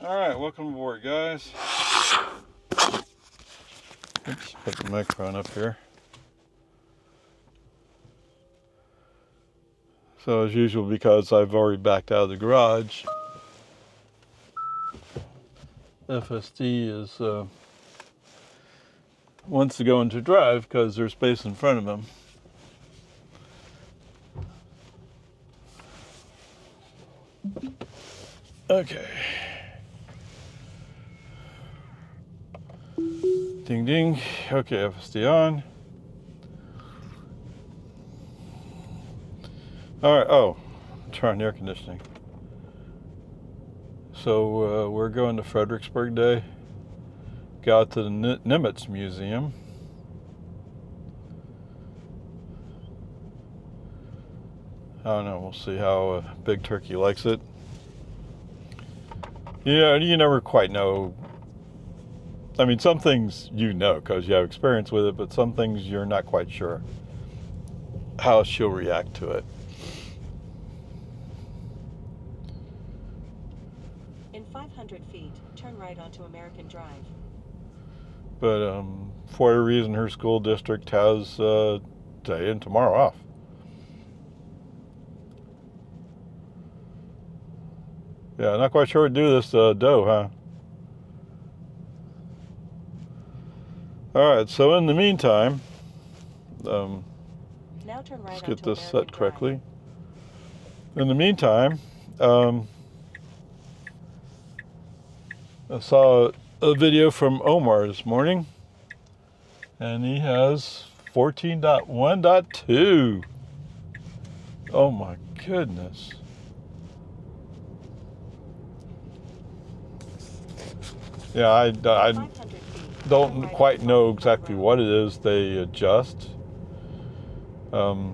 Alright, welcome aboard, guys. Oops, put the microphone up here. So as usual, because I've already backed out of the garage, FSD is wants to go into drive because there's space in front of him. Okay. Ding ding. Okay, FSD on. Alright, oh, turn on air conditioning. So we're going to Fredericksburg Day. Got to the Nimitz Museum. I don't know, we'll see how Big Turkey likes it. You never quite know. I mean, some things you know because you have experience with it, but some things you're not quite sure how she'll react to it. In 500 feet, turn right onto American Drive. But for whatever reason, her school district has today and tomorrow off. Yeah, not quite sure what to do with this dough, huh? All right, so in the meantime, now turn right let's get onto this American set correctly. Drive. In the meantime, I saw a video from Omar this morning, and he has 14.1.2. Oh my goodness. Yeah, I don't quite know exactly what it is they adjust. I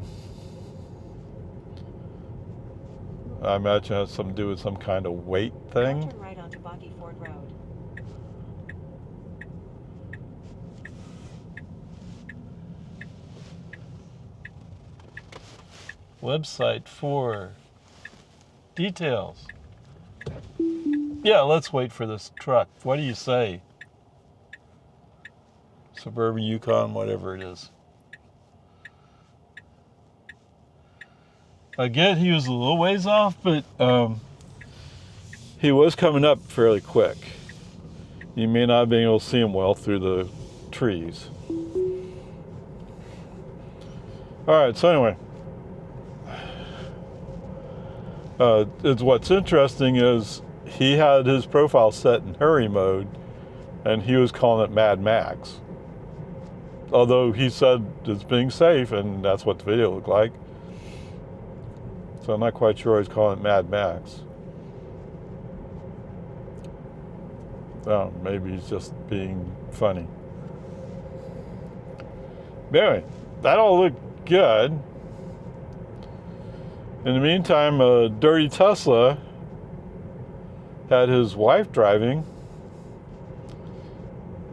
imagine it has something to do with some kind of weight thing. Now turn right onto Boggy Ford Road. Website for details. Yeah, let's wait for this truck. What do you say? Suburban Yukon, whatever it is. Again, he was a little ways off, but he was coming up fairly quick. You may not be able to see him well through the trees. All right, so anyway. What's interesting is he had his profile set in hurry mode, and he was calling it Mad Max. Although he said it's being safe, and that's what the video looked like. So I'm not quite sure he's calling it Mad Max. Oh, maybe he's just being funny. But anyway, that all looked good. In the meantime, a dirty Tesla had his wife driving.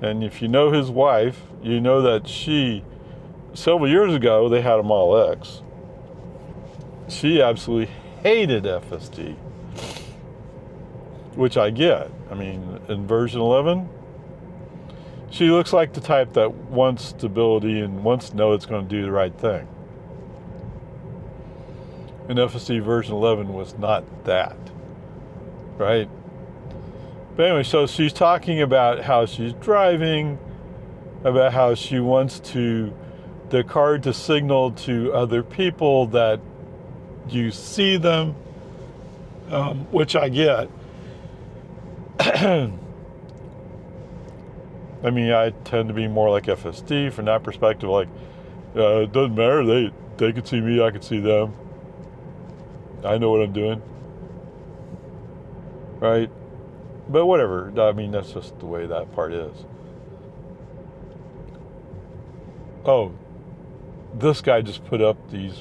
And if you know his wife, you know that several years ago, they had a Model X. She absolutely hated FSD, which I get. I mean, in version 11, she looks like the type that wants stability and wants to know it's going to do the right thing. And FSD version 11 was not that, right? But anyway, so she's talking about how she's driving, about how she wants the car to signal to other people that you see them, which I get. I mean, I tend to be more like FSD from that perspective. Like, it doesn't matter. They can see me. I can see them. I know what I'm doing. Right? But whatever. I mean, that's just the way that part is. Oh, this guy just put up the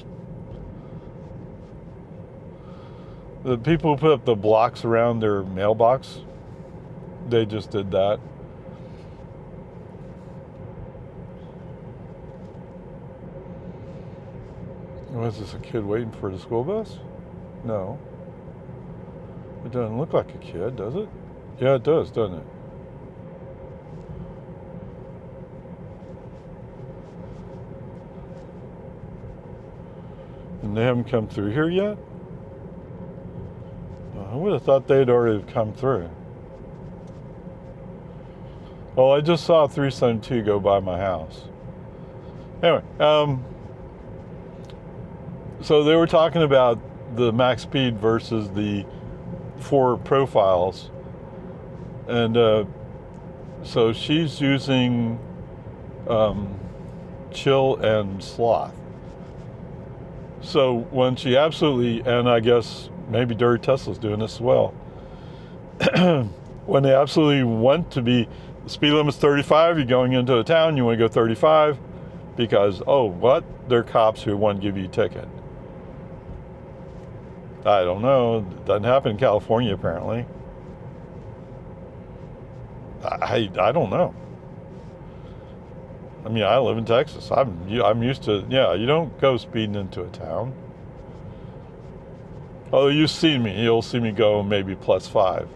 people who put up the blocks around their mailbox. They just did that. Was this a kid waiting for the school bus? No. It doesn't look like a kid, does it? Yeah, it does, doesn't it? And they haven't come through here yet? I would have thought they'd already come through. Well, I just saw 372 go by my house. Anyway, so they were talking about the max speed versus the 4 profiles. And so she's using chill and sloth. So when she absolutely, and I guess maybe Dirty Tesla's doing this as well, when they absolutely want to be, the speed limit's 35, you're going into a town, you want to go 35 because, oh, what? They're cops who want to give you a ticket. I don't know. It doesn't happen in California, apparently. I don't know. I mean, I live in Texas. I'm used to, yeah, you don't go speeding into a town. Although you've seen me. You'll see me go maybe +5.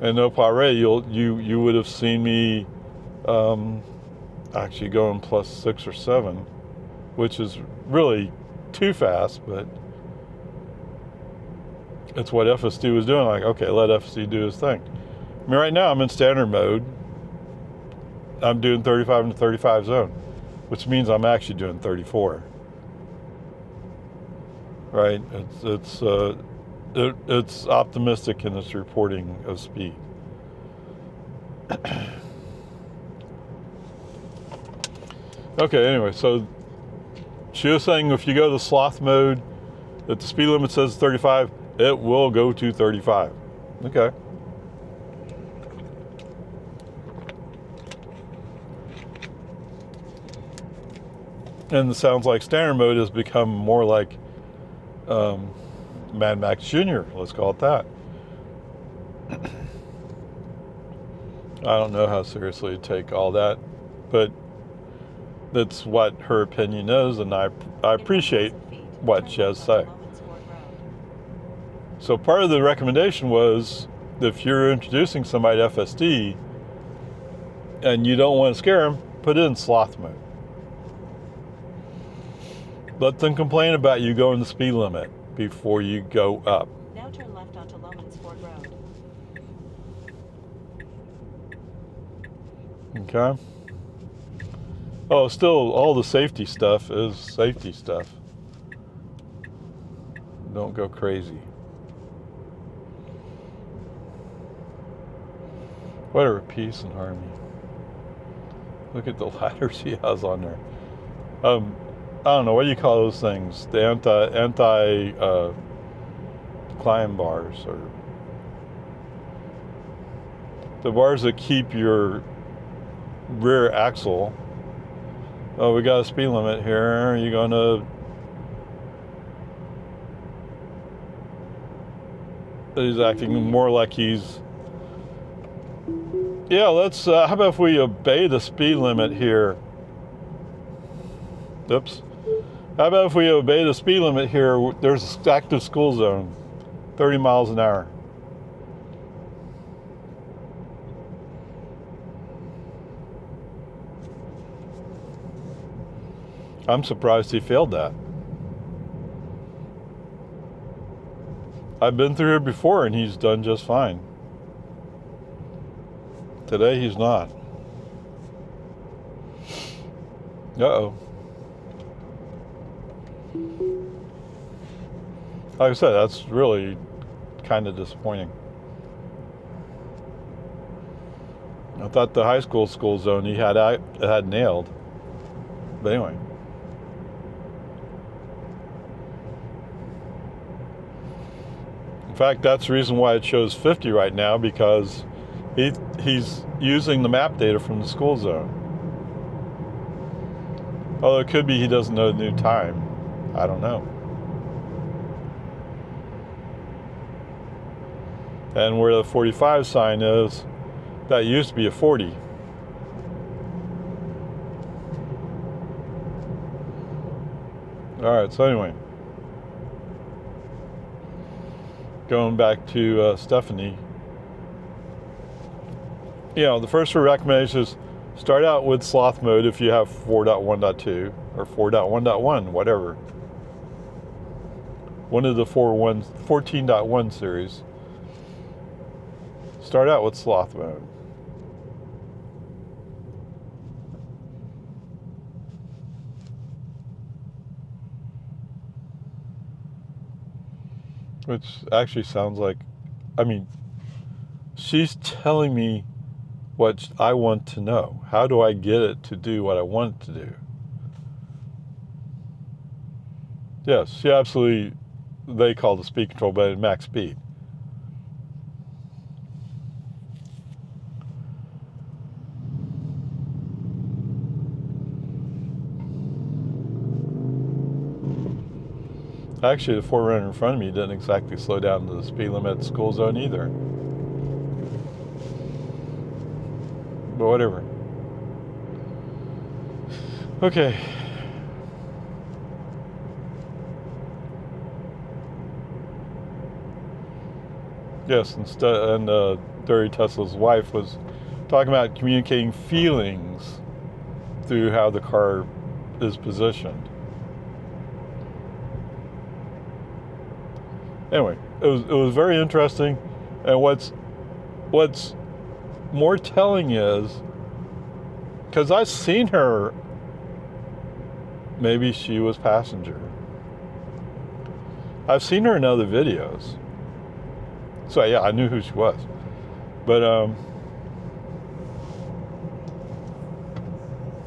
And no pare, you would have seen me actually going +6 or 7, which is really too fast, but it's what FSD was doing. Like, okay, let FSD do his thing. I mean, right now I'm in standard mode. I'm doing 35 in the 35 zone, which means I'm actually doing 34. Right? It's optimistic in its reporting of speed. Okay, anyway, so she was saying if you go to sloth mode, that the speed limit says 35, it will go to 35. Okay. And it sounds like standard mode has become more like Mad Max Jr., let's call it that. I don't know how seriously to take all that, but that's what her opinion is, and I appreciate what she has to say. So part of the recommendation was, if you're introducing somebody to FSD and you don't want to scare them, put it in sloth mode. Let them complain about you going the speed limit before you go up. Now turn left onto Lomansford Road. Okay. Oh, still, all the safety stuff is safety stuff. Don't go crazy. Whatever, peace and harmony. Look at the ladders he has on there. I don't know, what do you call those things? The anti climb bars, or the bars that keep your rear axle. Oh, we got a speed limit here. Are you gonna? He's acting more like he's. Yeah, let's. How about if we obey the speed limit here? Oops. How about if we obey the speed limit here? There's an active school zone, 30 miles an hour. I'm surprised he failed that. I've been through here before and he's done just fine. Today he's not. Uh-oh. Like I said, that's really kind of disappointing. I thought the high school zone he had nailed. But anyway. In fact, that's the reason why it shows 50 right now, because he's using the map data from the school zone. Although it could be he doesn't know the new time. I don't know. And where the 45 sign is, that used to be a 40. All right, so anyway. going back to Stephanie, you know, the first recommendation is start out with sloth mode if you have 4.1.2 or 4.1.1, whatever. One of the 14.1 series. Start out with sloth mode. Which actually sounds like, I mean, she's telling me what I want to know. How do I get it to do what I want it to do? Yes, she absolutely, they call the speed control, but at max speed. Actually, the 4Runner in front of me didn't exactly slow down to the speed limit at the school zone either. But whatever. Okay. Yes, and Derry Tesla's wife was talking about communicating feelings through how the car is positioned. Anyway, it was very interesting, and what's more telling is, because I've seen her, maybe she was passenger. I've seen her in other videos, so yeah, I knew who she was. But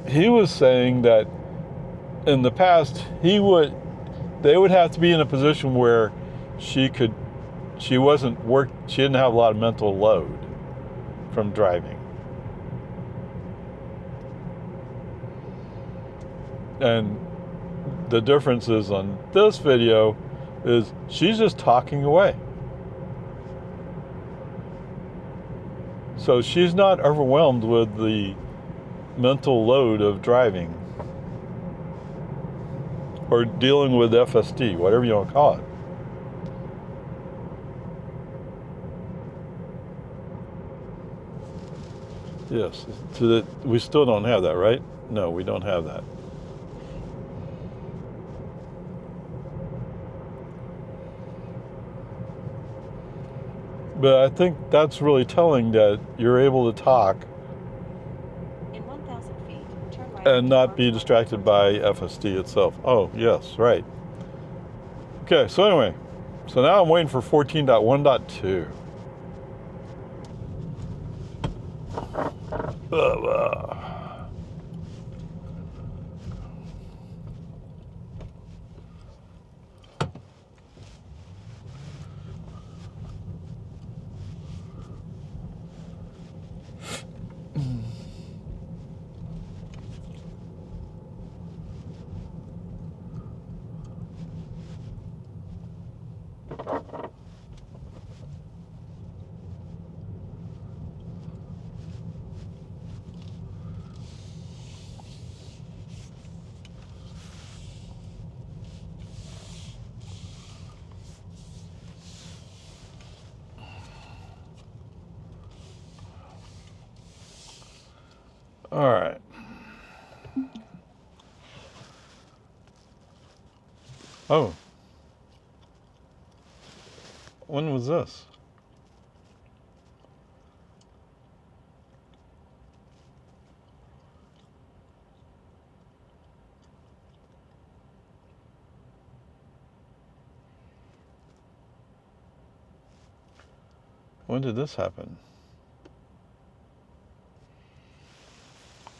he was saying that in the past they would have to be in a position where she didn't have a lot of mental load from driving. And the difference is on this video is she's just talking away. So she's not overwhelmed with the mental load of driving or dealing with FSD, whatever you want to call it. Yes, we still don't have that, right? No, we don't have that. But I think that's really telling that you're able to talk In 1,000 feet, turn right and not be distracted by FSD itself. Oh, yes, right. Okay, so anyway, so now I'm waiting for 14.1.2. All right. Oh. When was this? When did this happen?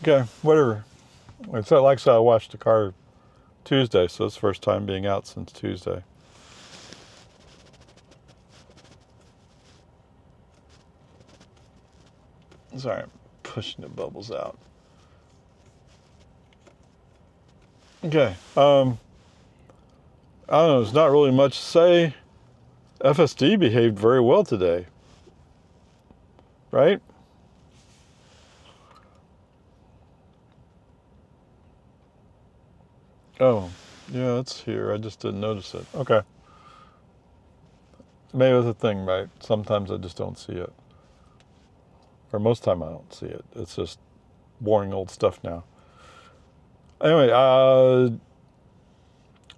Okay, whatever. It's like I said, I watched the car Tuesday, so it's the first time being out since Tuesday. Sorry, I'm pushing the bubbles out. Okay, I don't know, there's not really much to say. FSD behaved very well today, right? Oh, yeah, it's here. I just didn't notice it. Okay. maybe it's a thing, right? Sometimes I just don't see it. Or most of the time I don't see it. It's just boring old stuff now. Anyway, I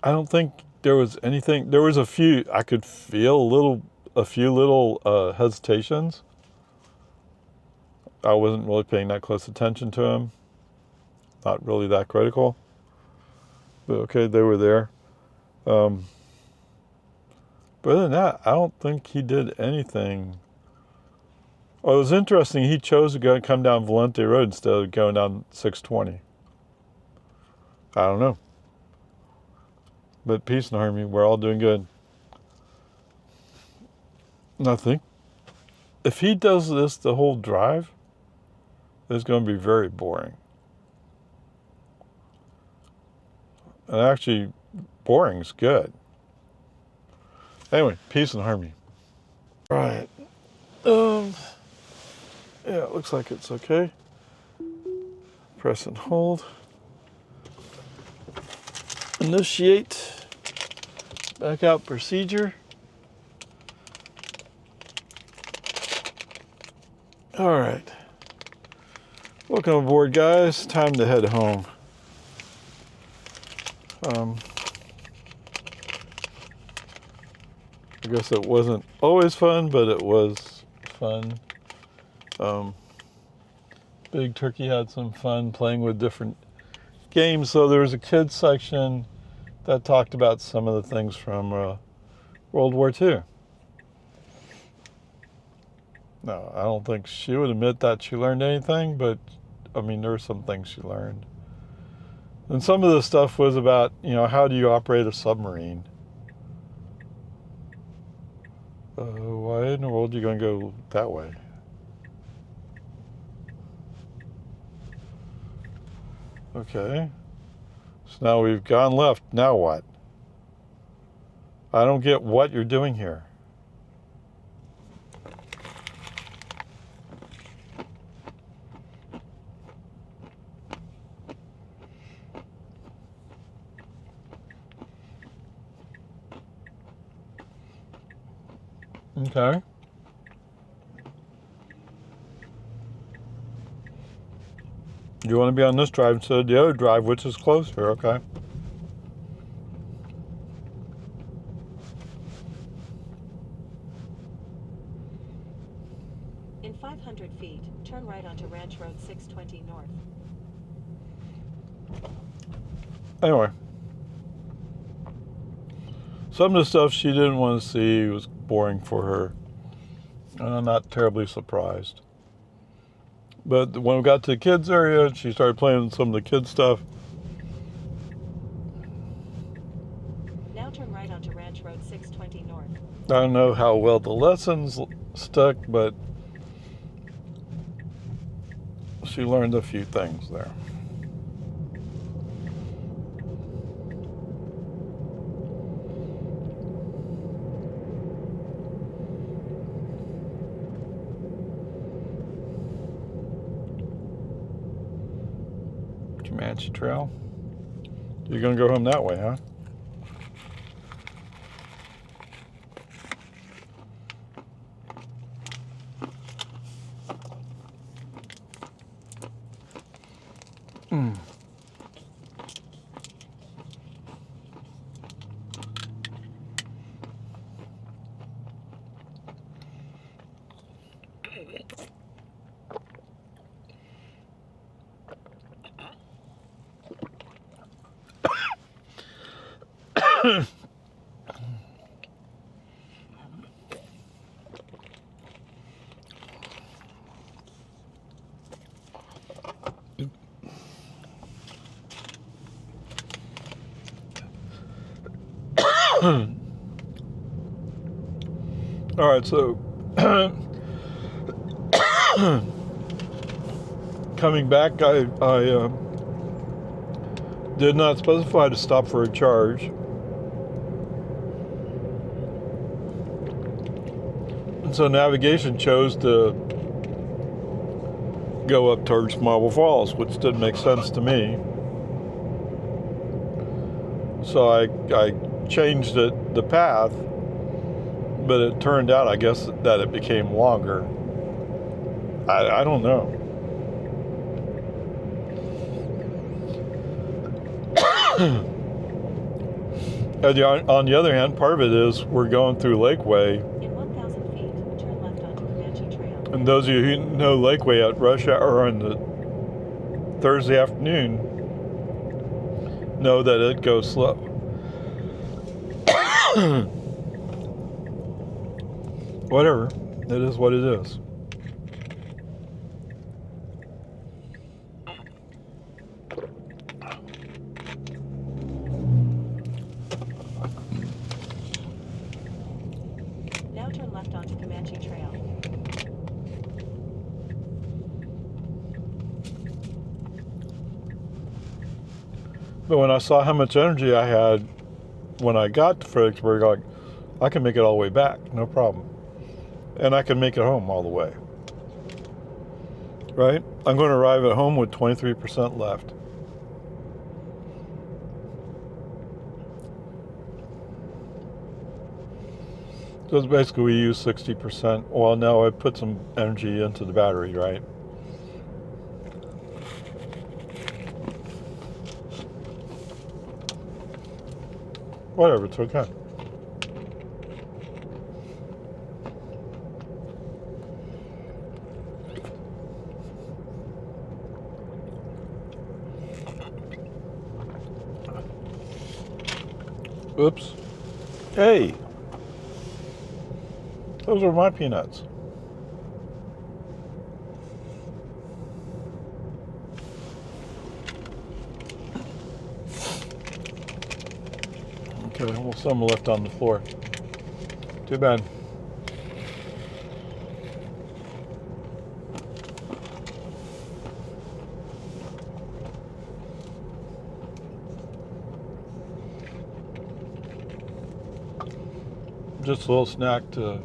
don't think there was anything. There was a few, I could feel a few little hesitations. I wasn't really paying that close attention to him. Not really that critical. But okay, they were there. But other than that, I don't think he did anything. Well, it was interesting. He chose to come down Valente Road instead of going down 620. I don't know. But peace and harmony, we're all doing good. And I think if he does this the whole drive, it's going to be very boring. And actually, boring's good. Anyway, peace and harmony. Right. Yeah, it looks like it's okay. Press and hold. Initiate. Back out procedure. All right. Welcome aboard, guys. Time to head home. I guess it wasn't always fun, but it was fun. Big Turkey had some fun playing with different games. So there was a kids section that talked about some of the things from World War II. No, I don't think she would admit that she learned anything, but I mean, there were some things she learned. And some of the stuff was about, how do you operate a submarine? Why in the world are you going to go that way? Okay. So now we've gone left. Now what? I don't get what you're doing here. Okay. You want to be on this drive instead of the other drive, which is closer, okay? In 500 feet, turn right onto Ranch Road 620 North. Anyway. Some of the stuff she didn't want to see was boring for her. And I'm not terribly surprised. But when we got to the kids area, she started playing some of the kids stuff. Now turn right onto Ranch Road 620 North. I don't know how well the lessons stuck, but she learned a few things there. Comanche Trail. You're gonna go home that way, huh? All right, so coming back, I did not specify to stop for a charge. And so navigation chose to go up towards Marble Falls, which didn't make sense to me. So I changed the path but it turned out, I guess, that it became longer. I don't know. On the other hand, part of it is we're going through Lakeway. In 1,000 feet, turn left onto Comanche Trail. And those of you who know Lakeway at rush hour or on the Thursday afternoon know that it goes slow. Whatever. It is what it is. Now turn left onto Comanche Trail. But when I saw how much energy I had when I got to Fredericksburg, like, I can make it all the way back, no problem. And I can make it home all the way. Right? I'm going to arrive at home with 23% left. So basically we use 60%. Well, now I put some energy into the battery, right? Whatever, it's okay. Oops. Hey! Those are my peanuts. Okay, well, some left on the floor. Too bad. Just a little snack to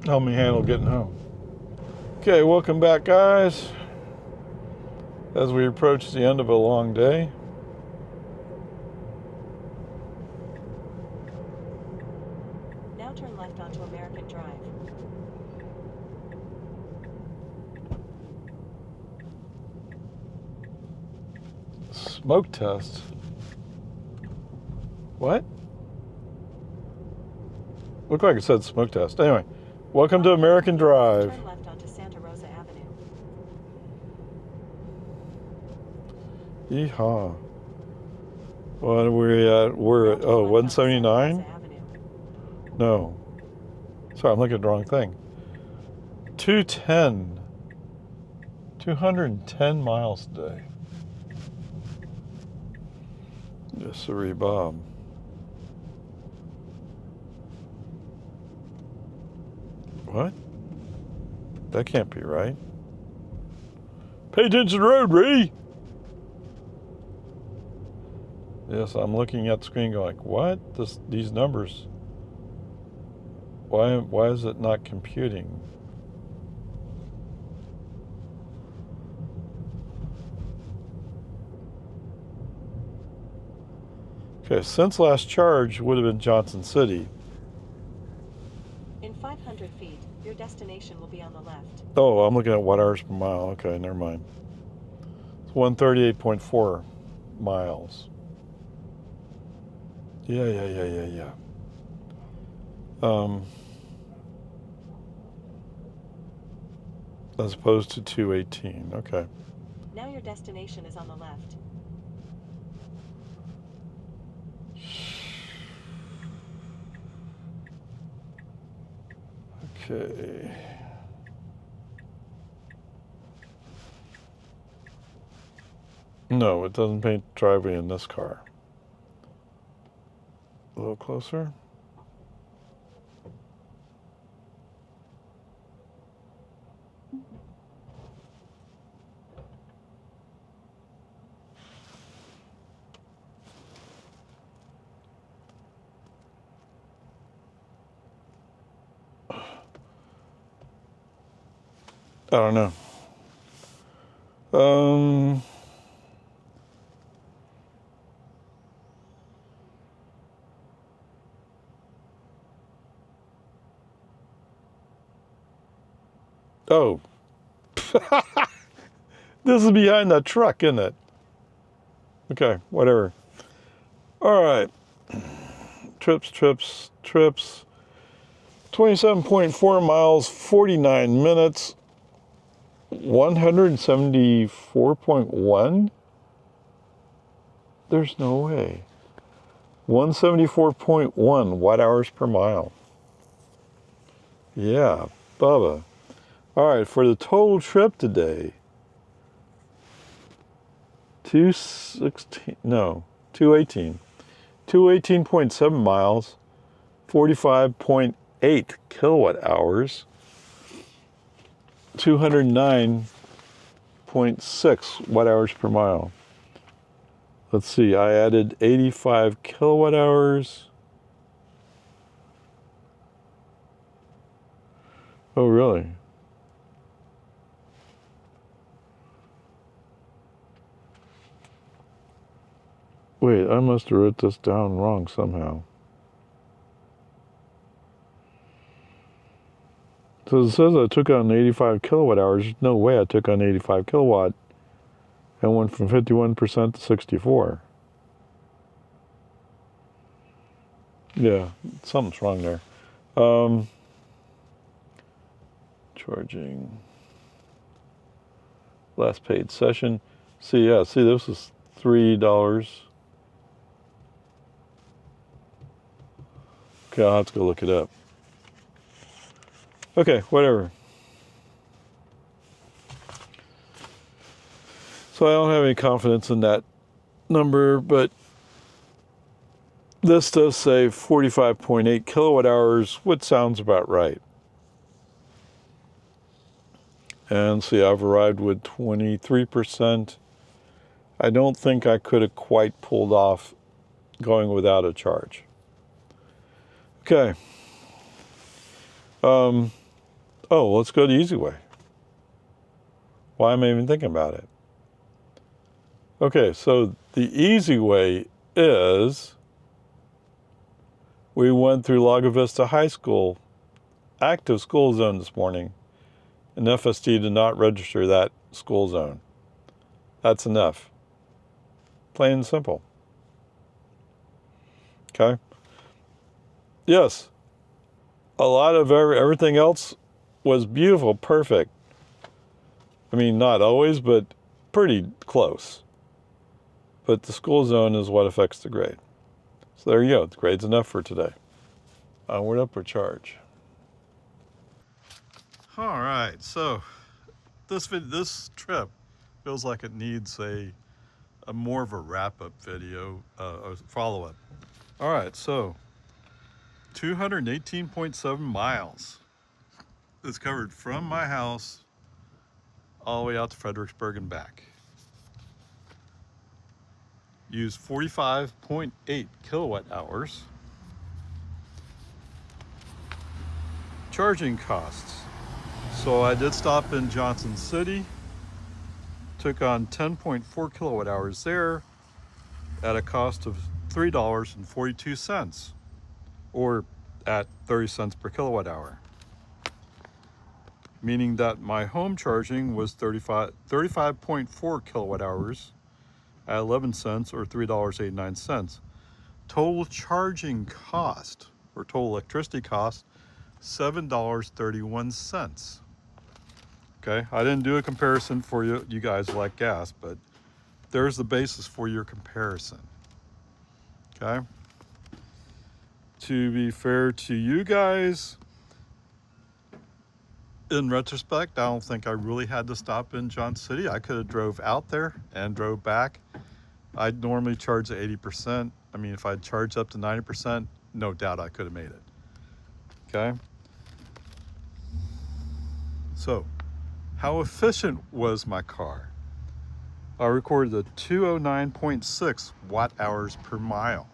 help me handle getting home. Okay, welcome back, guys. As we approach the end of a long day. Now turn left onto American Drive. Smoke test? What? Looked like it said smoke test. Anyway, welcome to American Drive. Turn left onto Santa Rosa Avenue. Yeehaw. What are we at? We're at, 179? No. Sorry, I'm looking at the wrong thing. 210. 210 miles a day. Yes, sirree, Bob. What? That can't be right. Pay attention to the road, Ree! Yes, I'm looking at the screen going, what? These numbers. Why is it not computing? Okay, since last charge would have been Johnson City. In 500 feet, your destination will be on the left. Oh, I'm looking at watt hours per mile. Okay, never mind. It's 138.4 miles. Yeah. As opposed to 218. Okay. Now your destination is on the left. Okay. No, it doesn't paint the driveway in this car. A little closer. I don't know. Oh. This is behind that truck, isn't it? Okay, whatever. All right. Trips. 27.4 miles, 49 minutes, 174.1? There's no way. 174.1 watt-hours per mile. Yeah, Bubba. All right, for the total trip today, 218.7 miles, 45.8 kilowatt hours, 209.6 watt hours per mile. Let's see, I added 85 kilowatt hours. Oh, really? Wait, I must have wrote this down wrong somehow. So it says I took on 85 kilowatt hours. There's no way I took on 85 kilowatt and went from 51% to 64. Yeah, something's wrong there. Charging. Last paid session. See, this is $3. Okay, I'll have to go look it up. Okay, whatever. So I don't have any confidence in that number, but this does say 45.8 kilowatt hours, which sounds about right. And see, I've arrived with 23%. I don't think I could have quite pulled off going without a charge. Okay. Oh, let's go the easy way. Why am I even thinking about it? Okay, so the easy way is we went through Lago Vista High School, active school zone this morning, and FSD did not register that school zone. That's enough. Plain and simple. Okay? Yes, a lot of everything else was beautiful, perfect. I mean, not always, but pretty close. But the school zone is what affects the grade. So there you go. The grade's enough for today. Onward, upward charge. All right. So this trip feels like it needs a more of a wrap-up video, a follow-up. All right. So 218.7 miles is covered from my house all the way out to Fredericksburg and back. Used 45.8 kilowatt hours. Charging costs. So I did stop in Johnson City, took on 10.4 kilowatt hours there at a cost of $3.42, or at 30 cents per kilowatt hour. Meaning that my home charging was 35.4 kilowatt hours at 11 cents, or $3.89. Total charging cost, or total electricity cost, $7.31. Okay, I didn't do a comparison for you guys like gas, but there's the basis for your comparison. Okay, to be fair to you guys, in retrospect, I don't think I really had to stop in Johnson City. I could have drove out there and drove back. I'd normally charge at 80%. I mean, if I'd charged up to 90%, no doubt I could have made it. Okay, so how efficient was my car? I recorded a 209.6 watt hours per mile.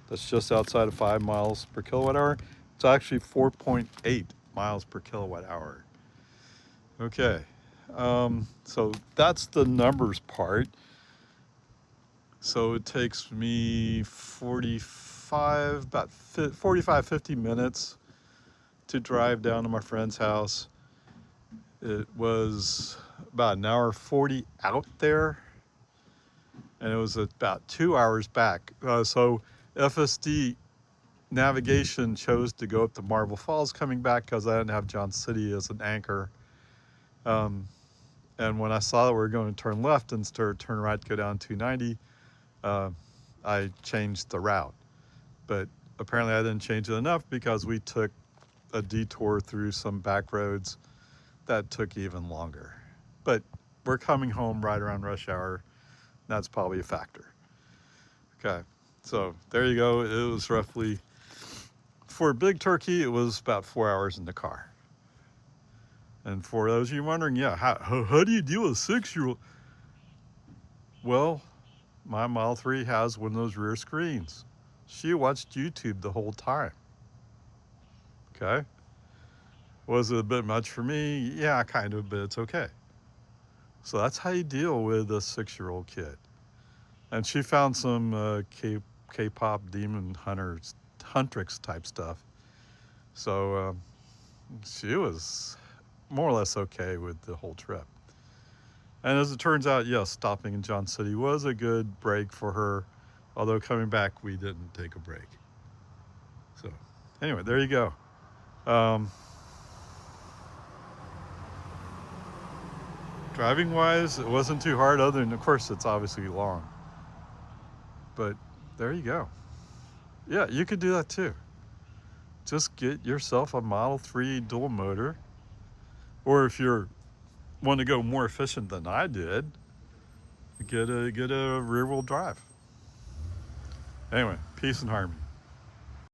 That's just outside of 5 miles per kilowatt hour. It's actually 4.8 miles per kilowatt hour. Okay, so that's the numbers part. So it takes me 50 minutes to drive down to my friend's house. It was about an hour 40 out there, and it was about 2 hours back. So FSD navigation chose to go up to Marble Falls coming back because I didn't have John City as an anchor. And when I saw that we were going to turn left instead of turn right to go down 290, I changed the route. But apparently I didn't change it enough because we took a detour through some back roads that took even longer. But we're coming home right around rush hour. That's probably a factor. Okay, so there you go. It was roughly, for Big Turkey, it was about 4 hours in the car. And for those of you wondering, yeah, how do you deal with a 6-year-old? Well, my Model 3 has one of those rear screens. She watched YouTube the whole time. Okay. Was it a bit much for me? Yeah, kind of, but it's okay. So that's how you deal with a 6-year-old kid. And she found some K-pop demon huntrix type stuff. So she was more or less okay with the whole trip. And as it turns out, yes, stopping in John City was a good break for her. Although coming back, we didn't take a break. So anyway, there you go. Driving wise, it wasn't too hard, other than, of course, it's obviously long. But there you go. Yeah, you could do that too. Just get yourself a Model 3 dual motor. Or if you want to go more efficient than I did, get a rear wheel drive. Anyway, peace and harmony.